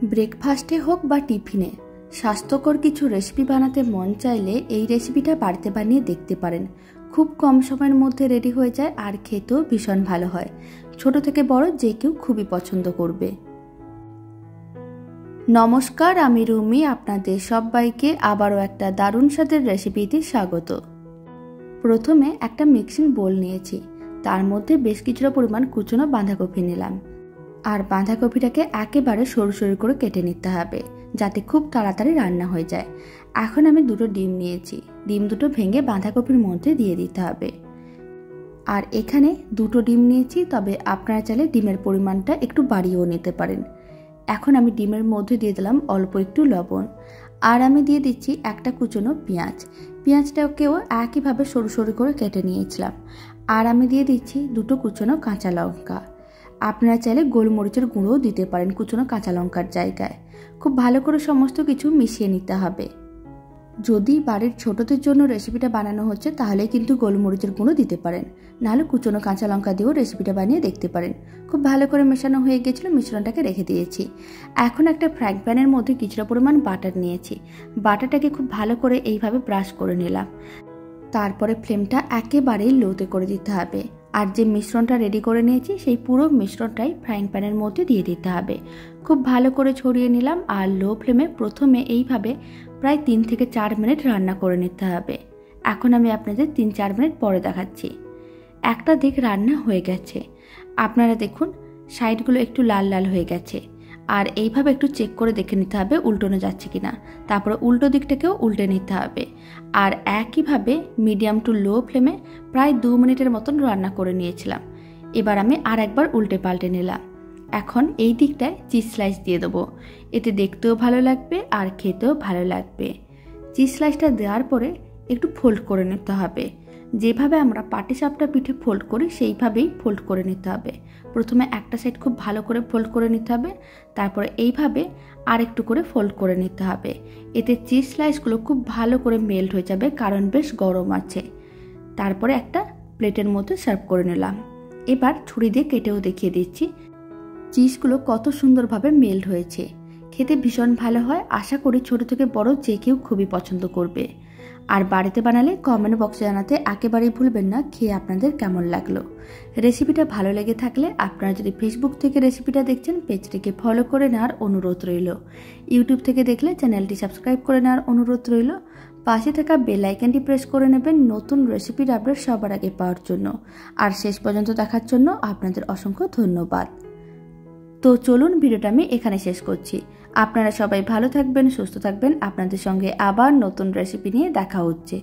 ব্রেকফাস্টে হোক বা টিফিনে স্বাস্থ্যকর কিছু রেসিপি বানাতে মন চাইলে এই রেসিপিটা বাড়িতে বানিয়ে দেখতে পারেন। খুব কম সময়ের মধ্যে রেডি হয়ে যায় আর খেতেও ভীষণ ভালো হয়। ছোট থেকে বড় যে কেউ খুবই পছন্দ করবে। নমস্কার, আমি রুমি, আপনাদের সবাইকে আবারও একটা দারুণ স্বাদের রেসিপিতে স্বাগত। প্রথমে একটা মিক্সিং বোল নিয়েছি, তার মধ্যে বেশ কিছুটা পরিমাণ কুচনো বাঁধাকপি নিলাম। আর বাঁধাকপিটাকে একেবারে সরু সরু করে কেটে নিতে হবে, যাতে খুব তাড়াতাড়ি রান্না হয়ে যায়। এখন আমি দুটো ডিম নিয়েছি, ডিম দুটো ভেঙে বাঁধাকপির মধ্যে দিয়ে দিতে হবে। আর এখানে দুটো ডিম নিয়েছি, তবে আপনারা চাইলে ডিমের পরিমাণটা একটু বাড়িয়েও নিতে পারেন। এখন আমি ডিমের মধ্যে দিয়ে দিলাম অল্প একটু লবণ, আর আমি দিয়ে দিচ্ছি একটা কুচনো পেঁয়াজ। পেঁয়াজটাকেও একইভাবে সরু সরু করে কেটে নিয়েছিলাম। আর আমি দিয়ে দিচ্ছি দুটো কুচনো কাঁচা লঙ্কা। আপনারা চাইলে গোলমরিচের গুঁড়োও দিতে পারেন কুচনো কাঁচা লঙ্কার জায়গায়। খুব ভালো করে সমস্ত কিছু মিশিয়ে নিতে হবে। যদি বাড়ির ছোটদের জন্য রেসিপিটা বানানো হচ্ছে তাহলে কিন্তু গোলমরিচের গুঁড়ো দিতে পারেন, নাহলে কুচনো কাঁচা লঙ্কা দিয়েও রেসিপিটা বানিয়ে দেখতে পারেন। খুব ভালো করে মেশানো হয়ে গেছিলো, মিশ্রণটাকে রেখে দিয়েছি। এখন একটা ফ্রাইং প্যানের মধ্যে কিছুটা পরিমাণ বাটার নিয়েছি। বাটারটাকে খুব ভালো করে এইভাবে ব্রাশ করে নিলাম। তারপরে ফ্লেমটা একেবারেই লোতে করে দিতে হবে। আর যে মিশ্রণটা রেডি করে নিয়েছি সেই পুরো মিশ্রণটাই ফ্রাইং প্যানের মধ্যে দিয়ে দিতে হবে। খুব ভালো করে ছড়িয়ে নিলাম। আর লো ফ্লেমে প্রথমে এইভাবে প্রায় 3 থেকে 4 মিনিট রান্না করে নিতে হবে। এখন আমি আপনাদের 3-4 মিনিট পরে দেখাচ্ছি। একটা দিক রান্না হয়ে গেছে, আপনারা দেখুন সাইডগুলো একটু লাল লাল হয়ে গেছে। আর এইভাবে একটু চেক করে দেখে নিতে হবে উল্টোনো যাচ্ছে কিনা। তারপরে উল্টো দিকটাকেও উল্টে নিতে হবে। আর একইভাবে মিডিয়াম টু লো ফ্লেমে প্রায় 2 মিনিটের মতন রান্না করে নিয়েছিলাম। এবার আমি আর একবার উল্টে পাল্টে নিলাম। এখন এই দিকটায় চিজ স্লাইস দিয়ে দেবো, এতে দেখতেও ভালো লাগবে আর খেতেও ভালো লাগবে। চিজ স্লাইসটা দেওয়ার পরে একটু ফোল্ড করে নিতে হবে। যেভাবে আমরা পাটিসাপটা পিঠে ফোল্ড করি সেইভাবেই ফোল্ড করে নিতে হবে। প্রথমে একটা সাইড খুব ভালো করে ফোল্ড করে নিতে হবে, তারপরে এইভাবে আর একটু করে ফোল্ড করে নিতে হবে। এতে চিজ স্লাইসগুলো খুব ভালো করে মেল্ট হয়ে যাবে, কারণ বেশ গরম আছে। তারপরে একটা প্লেটের মধ্যে সার্ভ করে নিলাম। এবার ছুরি দিয়ে কেটেও দেখিয়ে দিচ্ছি চিজগুলো কত সুন্দরভাবে মেল্ট হয়েছে। খেতে ভীষণ ভালো হয়। আশা করি ছোট থেকে বড় যে কেউ খুবই পছন্দ করবে। আর বাড়িতে বানালে কমেন্ট বক্সে জানাতে একেবারেই ভুলবেন না খেয়ে আপনাদের কেমন লাগলো। রেসিপিটা ভালো লেগে থাকলে আপনারা যদি ফেসবুক থেকে রেসিপিটা দেখছেন পেজটিকে ফলো করে নেওয়ার অনুরোধ রইল। ইউটিউব থেকে দেখলে চ্যানেলটি সাবস্ক্রাইব করে নেওয়ার অনুরোধ রইল। পাশে থাকা বেল আইকনটি প্রেস করে নেবেন নতুন রেসিপির আপডেট সবার আগে পাওয়ার জন্য। আর শেষ পর্যন্ত দেখার জন্য আপনাদের অসংখ্য ধন্যবাদ। তো চলুন ভিডিওটা আমি এখানে শেষ করছি। আপনারা সবাই ভালো থাকবেন, সুস্থ থাকবেন। আপনাদের সঙ্গে আবার নতুন রেসিপি নিয়ে দেখা হচ্ছে।